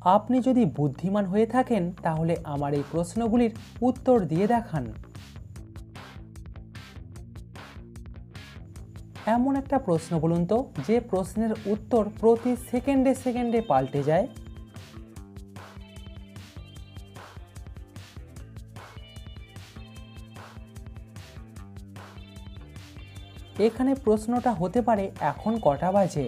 আপনি যদি বুদ্ধিমান হয়ে থাকেন তাহলে আমার এই প্রশ্নগুলির উত্তর দিয়ে দেখান। এমন একটা প্রশ্ন বলুন তো যে প্রশ্নের উত্তর প্রতি সেকেন্ডে সেকেন্ডে পাল্টে যায়। এখানে প্রশ্নটা হতে পারে এখন কটা বাজে।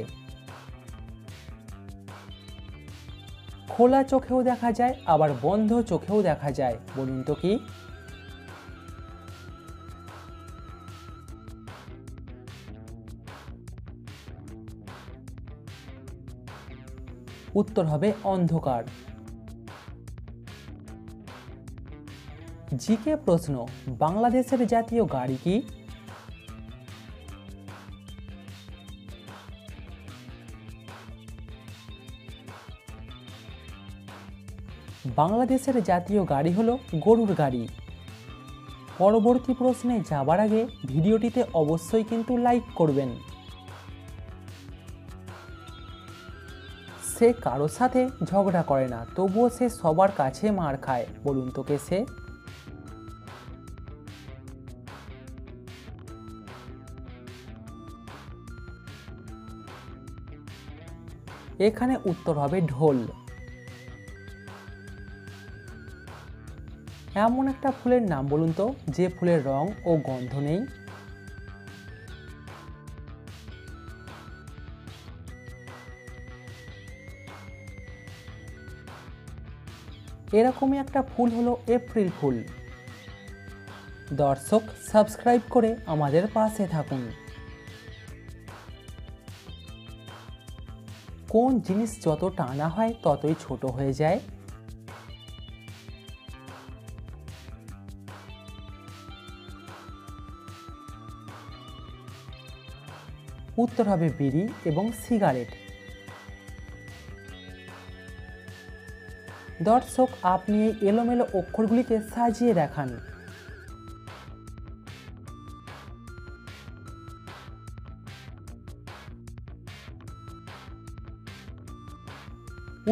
খোলা চোখেও দেখা যায় আবার বন্ধ চোখেও দেখা যায়, বলুন তো কি? উত্তর হবে অন্ধকার। জিকে প্রশ্ন, বাংলাদেশের জাতীয় গাড়ি কি? বাংলাদেশের জাতীয় গাড়ি হলো গরুর গাড়ি। পরবর্তী প্রশ্নে যাবার আগে ভিডিওটিতে অবশ্যই কিন্তু লাইক করবেন। সে কারো সাথে ঝগড়া করে না, তবুও সে সবার কাছে মার খায়, বলুন তো কে সে? এখানে উত্তর হবে ঢোল। এমন একটা ফুলের নাম বলুন তো যে ফুলের রং ও গন্ধ নেই। এরকমই একটা ফুল হলো এপ্রিল ফুল। দর্শক, সাবস্ক্রাইব করে আমাদের পাশে থাকুন। কোন জিনিস যত টানা হয় ততই ছোট হয়ে যায়? উত্তর হবে বিড়ি এবং সিগারেট। দর্শক, আপনি এই এলোমেলো অক্ষরগুলিকে সাজিয়ে দেখান।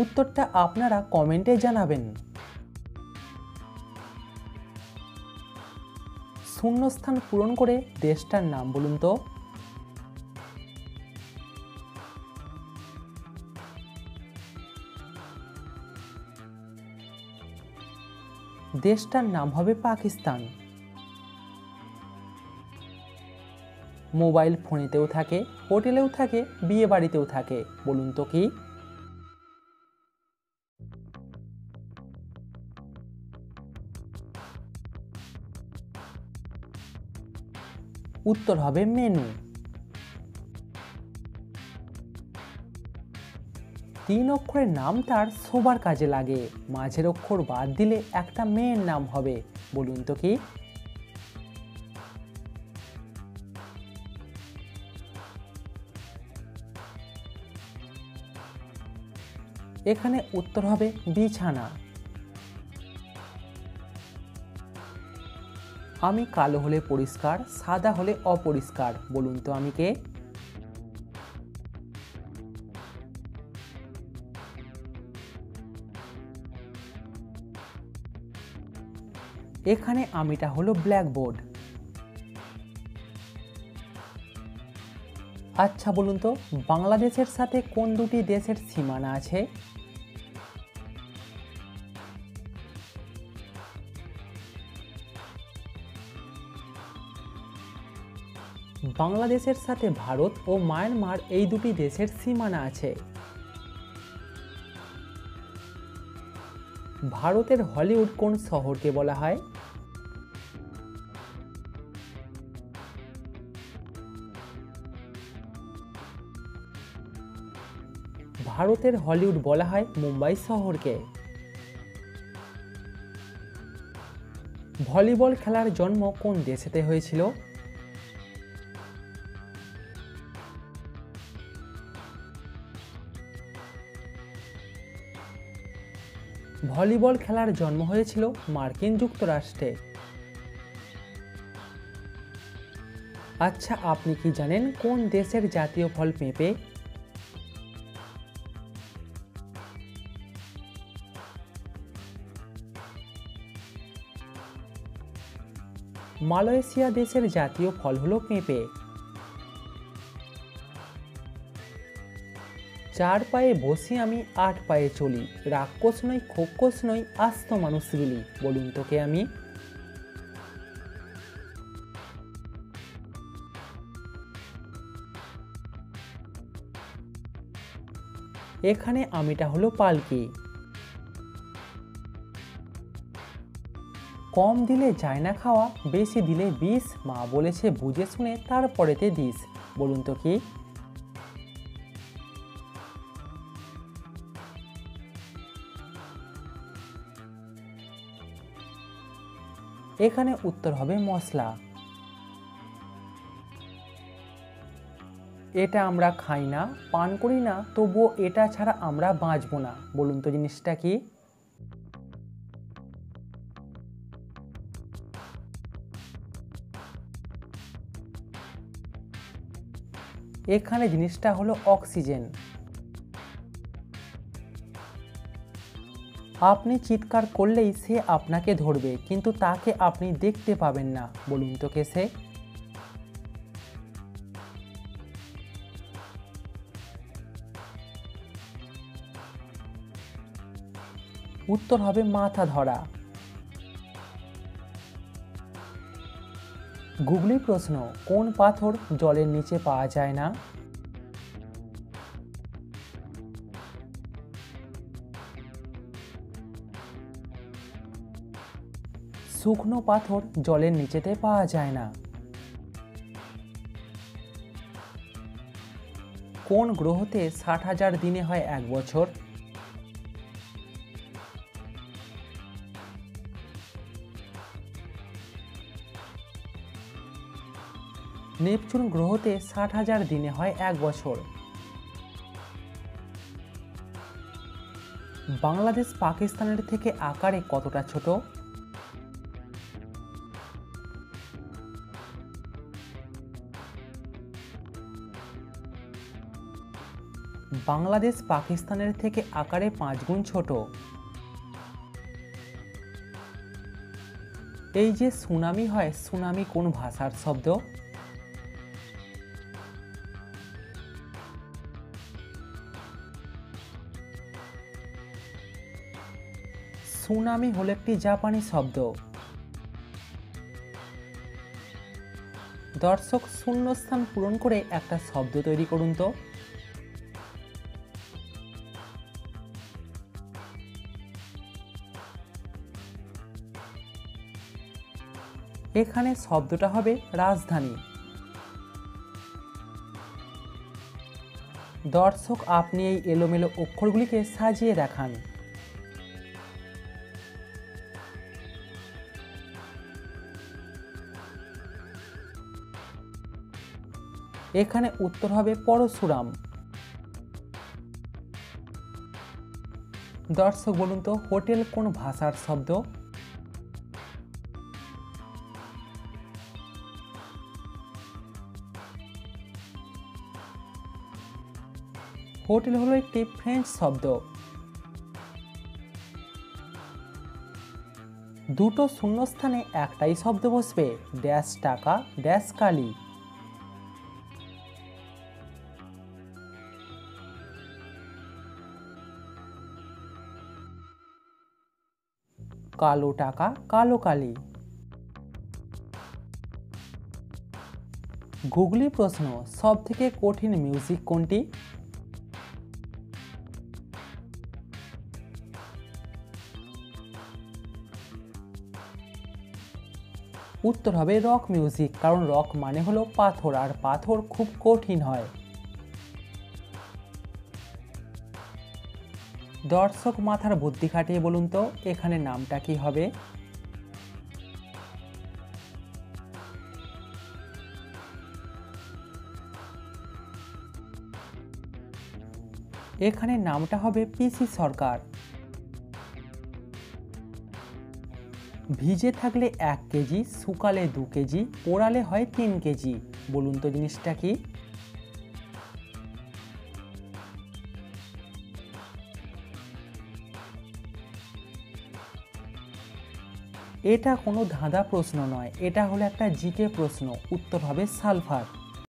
উত্তরটা আপনারা কমেন্টে জানাবেন। শূন্যস্থান পূরণ করে দেশটার নাম বলুন তো। দেশটার নাম হবে পাকিস্তান। মোবাইল ফোনেতেও থাকে, হোটেলেও থাকে, বিয়ে বাড়িতেও থাকে, বলুন তো কি? উত্তর হবে মেনু। 3 অক্ষরের নাম তার সবার কাজে লাগে, মাঝের অক্ষর বাদ দিলে একটা মেয়ের নাম হবে, বলুন তো কি? এখানে উত্তর হবে বিছানা। আমি কালো হলে পরিষ্কার, সাদা হলে অপরিষ্কার, বলুন তো আমি কে? এখানে আমিটা হলো ব্ল্যাকবোর্ড। আচ্ছা বলুন তো, বাংলাদেশের সাথে কোন দুটি দেশের সীমানা আছে? বাংলাদেশের সাথে ভারত ও মায়ানমার এই দুটি দেশের সীমানা আছে। ভারতের হলিউড কোন শহরকে বলা হয়? ভারতের হলিউড বলা হয় মুম্বাই শহরকে। ভলিবল খেলার জন্ম কোন দেশেতে হয়েছিল? ভলিবল খেলার জন্ম হয়েছিল মার্কিন যুক্তরাষ্ট্রে। আচ্ছা, আপনি কি জানেন কোন দেশের জাতীয় ফল পেঁপে? মালয়েশিয়া দেশের জাতীয় ফল হলো পেঁপে। 4 পায়ে বসি আমি 8 পায়ে চলি, রাক্ষস নই খোক্ষস নই আস্ত মানুষ গিলি, বলুন তো কে আমি? এখানে আমিটা হলো পালকি। কম দিলে যায় না খাওয়া, বেশি দিলে বিষ, মা বলেছে বুঝে শুনে তারপরেতে দিস, বলুন তো কি? এখানে উত্তর হবে মশলা। এটা আমরা খাই না, পান করি না, তবুও এটা ছাড়া আমরা বাঁচবো না, বলুন তো জিনিসটা কি? এখানে জিনিসটা হলো অক্সিজেন। আপনি চিৎকার করলেই সে আপনাকে ধরবে, কিন্তু তাকে আপনি দেখতে পাবেন না, বলুন তো কে সে? উত্তর হবে মাথা ধরা। গুগলি প্রশ্ন, কোন পাথর জলের নিচে পাওয়া যায় না? শুকনো পাথর জলের নিচেতে পাওয়া যায় না। কোন গ্রহতে 60,000 দিনে হয় 1 বছর? নেপচুন গ্রহতে 60,000 দিনে হয় 1 বছর। বাংলাদেশ পাকিস্তানের থেকে আকারে কতটা ছোট? বাংলাদেশ পাকিস্তানের থেকে আকারে 5 গুণ ছোট। এই যে সুনামি হয়, সুনামি কোন ভাষার শব্দ? সুনামি হলো একটি জাপানি শব্দ। দর্শক শূন্যস্থান পূরণ করে একটা শব্দ তৈরি করুন তো। এখানে শব্দটা হবে রাজধানী। দর্শক আপনি এই এলোমেলো অক্ষরগুলিকে সাজিয়ে দেখান। এখানে উত্তর হবে পরশুরাম। দর্শক বলুন তো হোটেল কোন ভাষার শব্দ? হোটেল হলো একটি ফ্রেঞ্চ শব্দ। দুটো শূন্যস্থানে একটাই শব্দ বসবে, ড্যাশ টাকা ড্যাশ কালি। কালো টাকা কালো কালি। গুগলি প্রশ্ন, সব থেকে কঠিন মিউজিক কোনটি? উত্তর হবে রক মিউজিক, কারণ রক মানে হলো পাথর, আর পাথর খুব কঠিন হয়। দর্শক মাথার বুদ্ধি খাটিয়ে বলুন তো এখানে নামটা কি হবে? এখানে নামটা হবে পিসি সরকার। ভিজে থাকলে 1 কেজি, শুকালে 2 কেজি, পোড়ালে হয় 3 কেজি, বলুন তো জিনিসটা কি? এটা কোনো ধাঁধা প্রশ্ন নয়, এটা হলো একটা জিকে প্রশ্ন, উত্তর হবে সালফার।